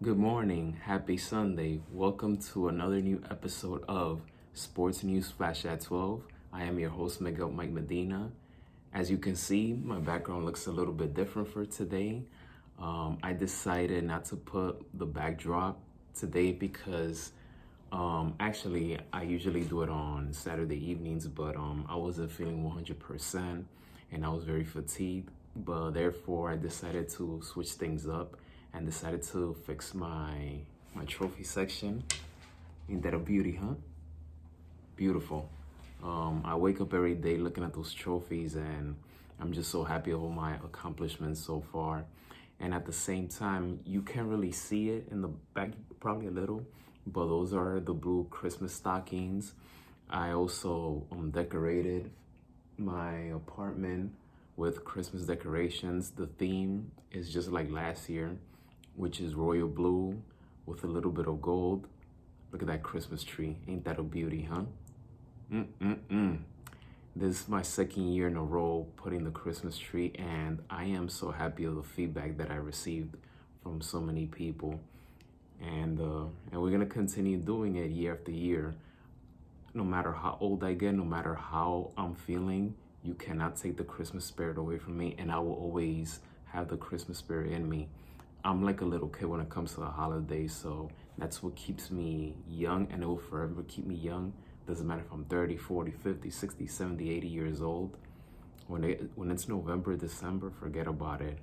Good morning, happy Sunday. Welcome to another new episode of Sports News Flash at 12. I am your host, Mike Medina. As you can see, my background looks a little bit different for today. I decided not to put the backdrop today because actually I usually do it on Saturday evenings, but I wasn't feeling 100% and I was very fatigued. But therefore, I decided to switch things up and decided to fix my trophy section. Ain't that a beauty, huh? Beautiful. I wake up every day looking at those trophies and I'm just so happy of all my accomplishments so far. And at the same time, you can't really see it in the back, probably a little, but those are the blue Christmas stockings. I also decorated my apartment with Christmas decorations. The theme is just like last year, which is royal blue with a little bit of gold. Look at that Christmas tree. Ain't that a beauty, huh? This is my second year in a row putting the Christmas tree, and I am so happy of the feedback that I received from so many people. And we're gonna continue doing it year after year. No matter how old I get, no matter how I'm feeling, you cannot take the Christmas spirit away from me, and I will always have the Christmas spirit in me. I'm like a little kid when it comes to the holidays, so that's what keeps me young, and it will forever keep me young. Doesn't matter if I'm 30, 40, 50, 60, 70, 80 years old. When it's November, December, forget about it.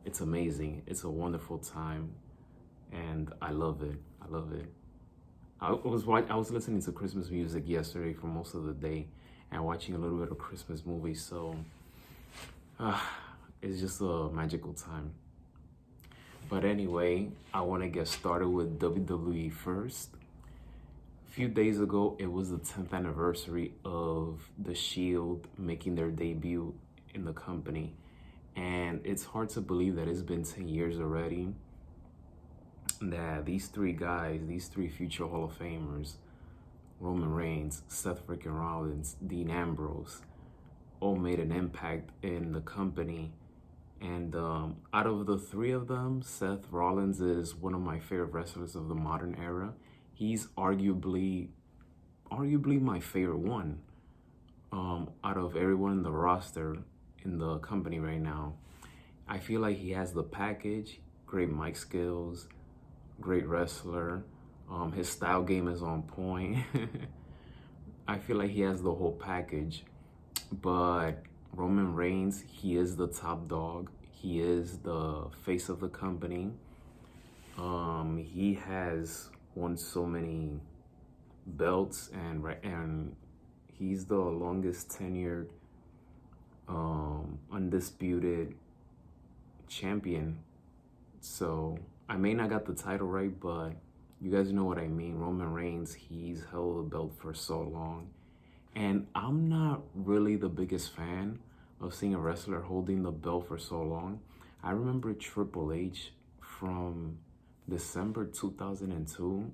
It's amazing. It's a wonderful time, and I love it. I love it. I was listening to Christmas music yesterday for most of the day and watching a little bit of Christmas movies, so it's just a magical time. But anyway, I want to get started with WWE first. A few days ago, it was the 10th anniversary of The Shield making their debut in the company. And it's hard to believe that it's been 10 years already that these three guys, these three future Hall of Famers, Roman Reigns, Seth freaking Rollins, Dean Ambrose, all made an impact in the company. And out of the three of them, Seth Rollins is one of my favorite wrestlers of the modern era. He's arguably my favorite one out of everyone in the roster in the company right now. I feel like he has the package, great mic skills, great wrestler. His style game is on point. I feel like he has the whole package. But Roman Reigns, he is the top dog. He is the face of the company. He has won so many belts, and he's the longest tenured undisputed champion. So I may not got the title right, but you guys know what I mean. Roman Reigns, he's held the belt for so long. And I'm not really the biggest fan of seeing a wrestler holding the belt for so long. I remember Triple H from December 2002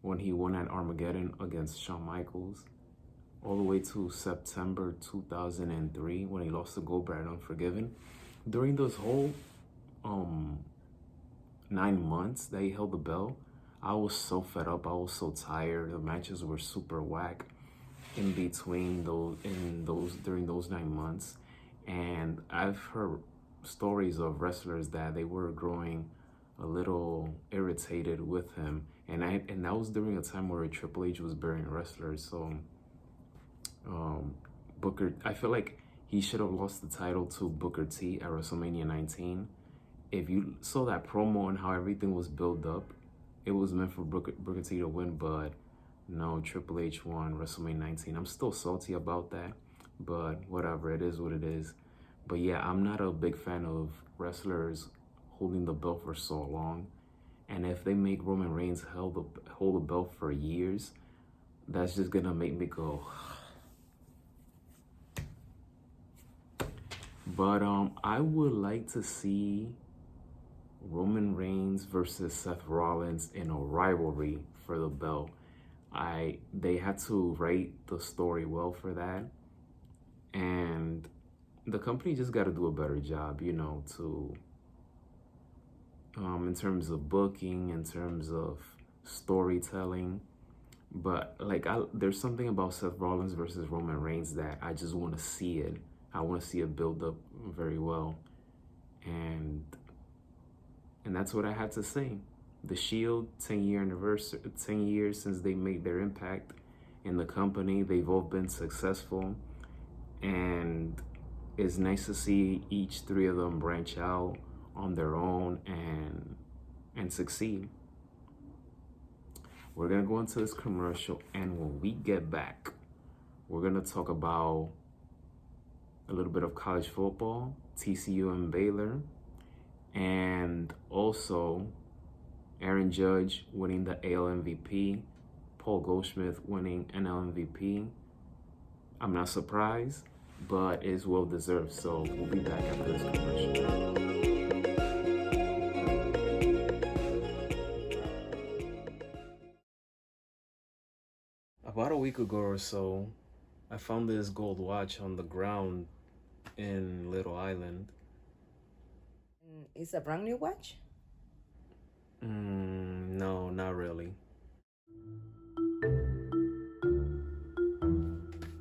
when he won at Armageddon against Shawn Michaels, all the way to September 2003 when he lost to Goldberg at Unforgiven. During those whole 9 months that he held the belt, I was so fed up. I was so tired. The matches were super whack in between during those 9 months. And I've heard stories of wrestlers that they were growing a little irritated with him, and that was during a time where Triple H was burying wrestlers. So Booker, I feel like he should have lost the title to Booker T at WrestleMania 19. If you saw that promo and how everything was built up, it was meant for Booker T to win, but no, Triple H won WrestleMania 19. I'm still salty about that, but whatever, it is what it is. But yeah, I'm not a big fan of wrestlers holding the belt for so long. And if they make Roman Reigns hold the belt for years, that's just gonna make me go. But I would like to see Roman Reigns versus Seth Rollins in a rivalry for the belt. They had to write the story well for that, and the company just got to do a better job, to in terms of booking, in terms of storytelling. But like, there's something about Seth Rollins versus Roman Reigns that I just want to see it. I want to see it build up very well, and that's what I had to say. The Shield 10-year anniversary, 10 years since they made their impact in the company. They've all been successful, and it's nice to see each three of them branch out on their own and succeed. We're gonna go into this commercial, and when we get back, we're gonna talk about a little bit of college football, TCU and Baylor, and also Aaron Judge winning the AL MVP, Paul Goldschmidt winning NL MVP. I'm not surprised, but it's well deserved. So we'll be back after this commercial. About a week ago or so, I found this gold watch on the ground in Little Island. It's a brand new watch? No, not really.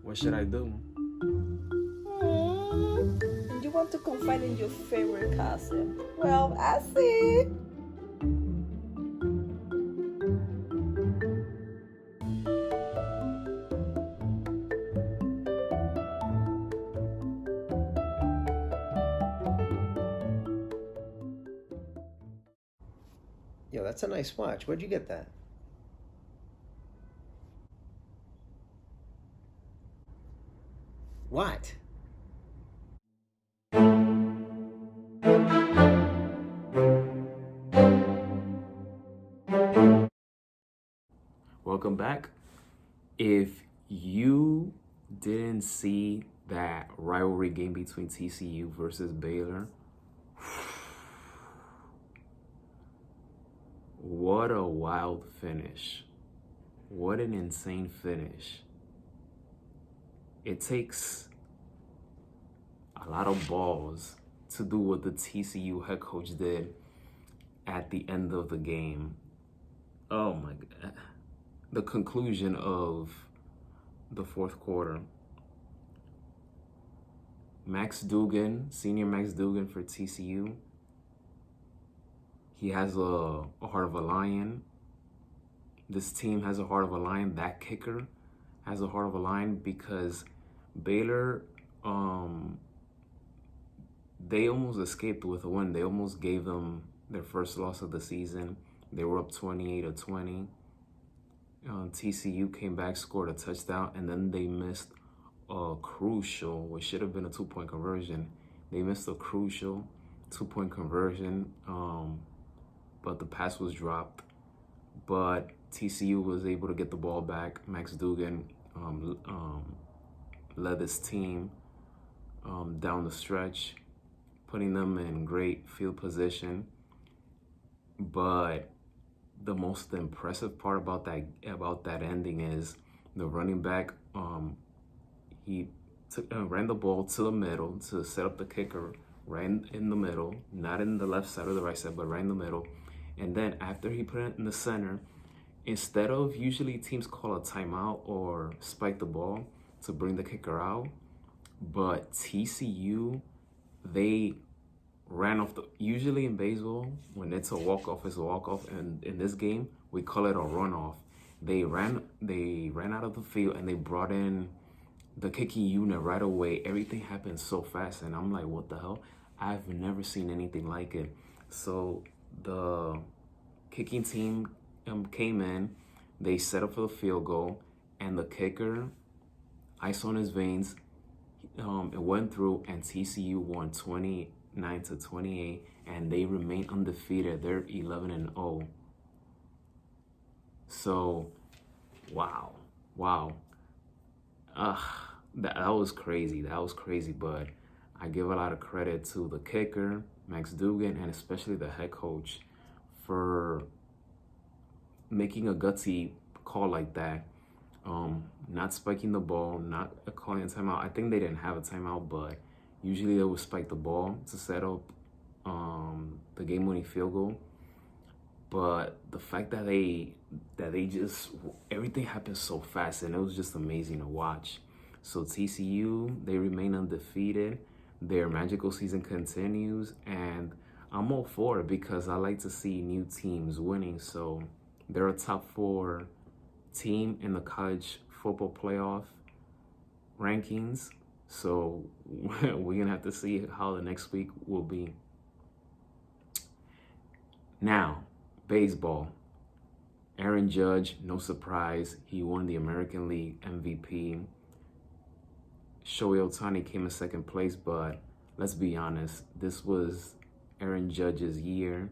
What should I do? You want to confide in your favorite cousin? Well, I see. Yo, that's a nice watch. Where'd you get that? What? Welcome back. If you didn't see that rivalry game between TCU versus Baylor, what a wild finish. What an insane finish. It takes a lot of balls to do what the TCU head coach did at the end of the game. Oh my God. The conclusion of the fourth quarter. Max Duggan, senior Max Duggan for TCU. He has a heart of a lion. This team has a heart of a lion. That kicker has a heart of a lion because Baylor, they almost escaped with a win. They almost gave them their first loss of the season. They were up 28-20. TCU came back, scored a touchdown, and then they missed a crucial, what should have been a 2-point conversion. They missed a crucial 2-point conversion, but the pass was dropped. But TCU was able to get the ball back. Max Duggan led this team down the stretch, putting them in great field position. But the most impressive part about that ending is the running back. He ran the ball to the middle to set up the kicker, right in the middle, not in the left side or the right side, but right in the middle. And then after he put it in the center, instead of usually teams call a timeout or spike the ball to bring the kicker out, but TCU, they ran off usually in baseball, when it's a walk-off, it's a walk-off, and in this game, we call it a runoff. They ran out of the field and they brought in the kicking unit right away. Everything happened so fast, and I'm like, what the hell? I've never seen anything like it. So the kicking team came in, they set up for the field goal, and the kicker, ice on his veins, it went through, and TCU won 29-28, and they remain undefeated. They're 11-0. So, wow. That was crazy. That was crazy, but I give a lot of credit to the kicker, Max Duggan, and especially the head coach for making a gutsy call like that. Not spiking the ball, not calling a timeout. I think they didn't have a timeout, but usually they would spike the ball to set up the game-winning field goal. But the fact that they just everything happened so fast, and it was just amazing to watch. So TCU, they remain undefeated. Their magical season continues, and I'm all for it because I like to see new teams winning. So they're a top 4 team in the college football playoff rankings. So we're gonna have to see how the next week will be. Now, baseball. Aaron Judge, no surprise, he won the American League MVP. Shohei Ohtani came in second place, but let's be honest, this was Aaron Judge's year.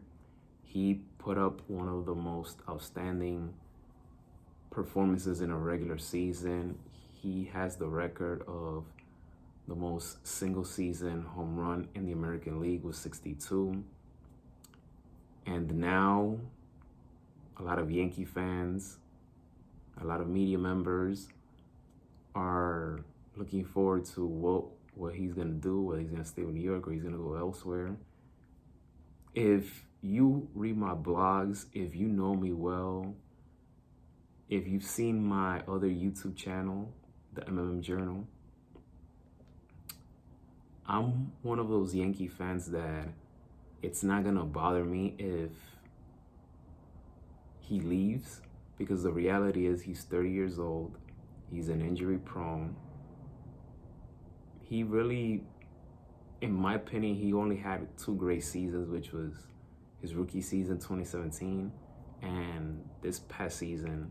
He put up one of the most outstanding performances in a regular season. He has the record of the most single season home run in the American League with 62. And now a lot of Yankee fans, a lot of media members are looking forward to what he's going to do, whether he's going to stay with New York or he's going to go elsewhere. If you read my blogs, if you know me well, if you've seen my other YouTube channel, the MMM Journal, I'm one of those Yankee fans that it's not going to bother me if he leaves, because the reality is he's 30 years old. He's an injury prone. He really, in my opinion, he only had 2 great seasons, which was his rookie season 2017 and this past season.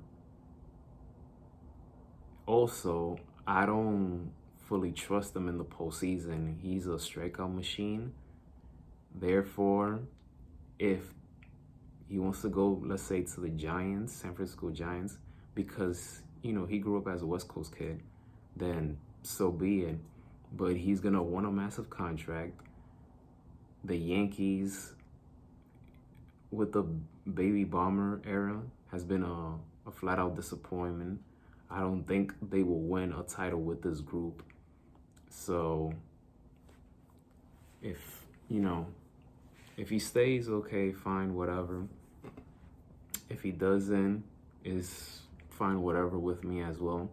Also, I don't fully trust him in the postseason. He's a strikeout machine. Therefore, if he wants to go, let's say, to the Giants, San Francisco Giants, because, you know, he grew up as a West Coast kid, then so be it. But he's going to want a massive contract. The Yankees, with the baby bomber era, has been a flat-out disappointment. I don't think they will win a title with this group. So, if he stays, okay, fine, whatever. If he doesn't, is fine, whatever with me as well.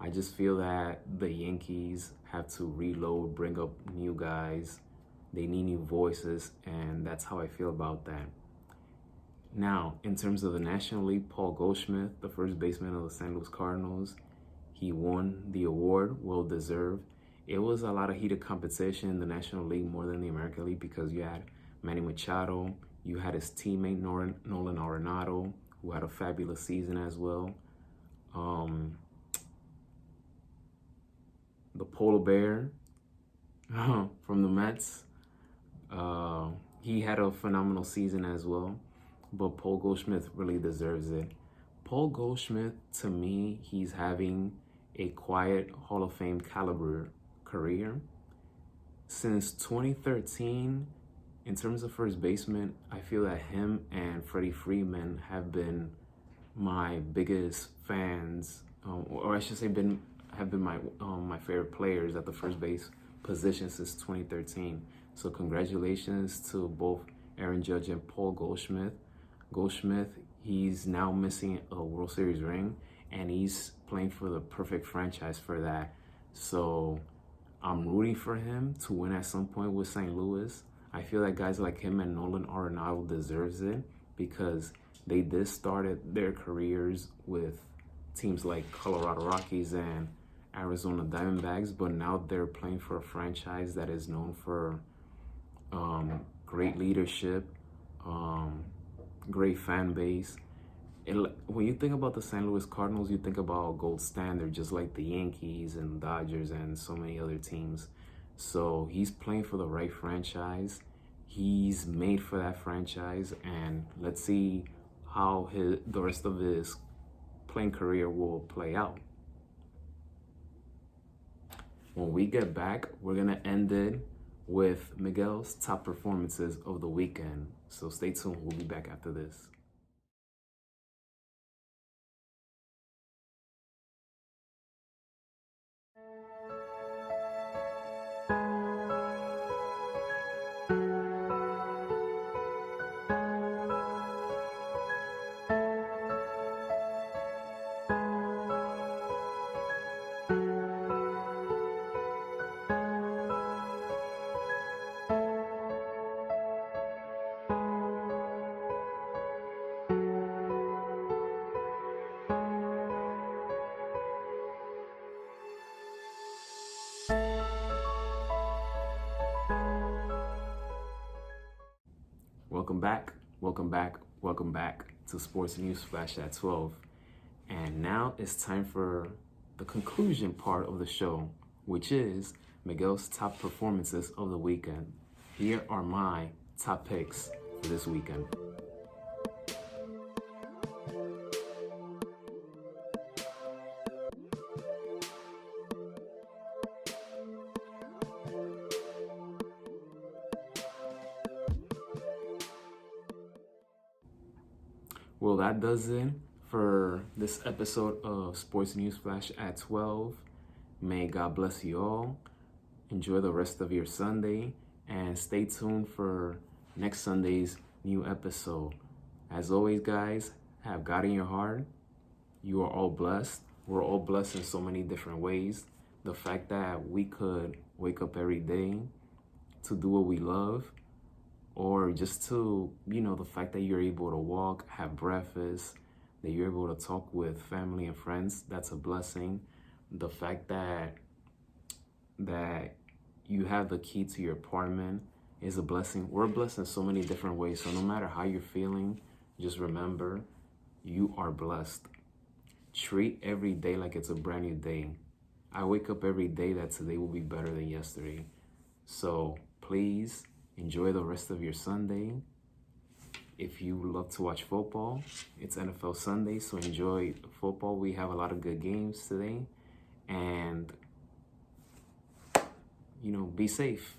I just feel that the Yankees have to reload, bring up new guys. They need new voices, and that's how I feel about that. Now, in terms of the National League, Paul Goldschmidt, the first baseman of the St. Louis Cardinals, he won the award, well deserved. It was a lot of heated competition in the National League more than the American League because you had Manny Machado, you had his teammate Nolan Arenado, who had a fabulous season as well. The polar bear from the Mets, he had a phenomenal season as well, but Paul Goldschmidt really deserves it. Paul Goldschmidt, to me, he's having a quiet Hall of Fame caliber career. Since 2013, in terms of first baseman, I feel that him and Freddie Freeman have been my biggest fans, or I should say have been my favorite players at the first base position since 2013. So congratulations to both Aaron Judge and Paul Goldschmidt. Goldschmidt, he's now missing a World Series ring, and he's playing for the perfect franchise for that. So I'm rooting for him to win at some point with St. Louis. I feel that guys like him and Nolan Arenado deserves it because they did started their careers with teams like Colorado Rockies and Arizona Diamondbacks, but now they're playing for a franchise that is known for great leadership, great fan base. When you think about the St. Louis Cardinals, you think about gold standard, just like the Yankees and Dodgers and so many other teams. So he's playing for the right franchise. He's made for that franchise, and let's see how the rest of his playing career will play out. When we get back, we're going to end it with Miguel's top performances of the weekend. So stay tuned. We'll be back after this. Welcome back, welcome back, welcome back to Sports News Flash at 12. And now it's time for the conclusion part of the show, which is Miguel's top performances of the weekend. Here are my top picks for this weekend. Well, that does it for this episode of Sports News Flash at 12. May God bless you all. Enjoy the rest of your Sunday and stay tuned for next Sunday's new episode. As always, guys, have God in your heart. You are all blessed. We're all blessed in so many different ways. The fact that we could wake up every day to do what we love, or just to, the fact that you're able to walk, have breakfast, that you're able to talk with family and friends, that's a blessing. The fact that you have the key to your apartment is a blessing. We're blessed in so many different ways. So no matter how you're feeling, just remember, you are blessed. Treat every day like it's a brand new day. I wake up every day that today will be better than yesterday. So please, enjoy the rest of your Sunday. If you love to watch football, it's NFL Sunday, so enjoy football. We have a lot of good games today. And, be safe.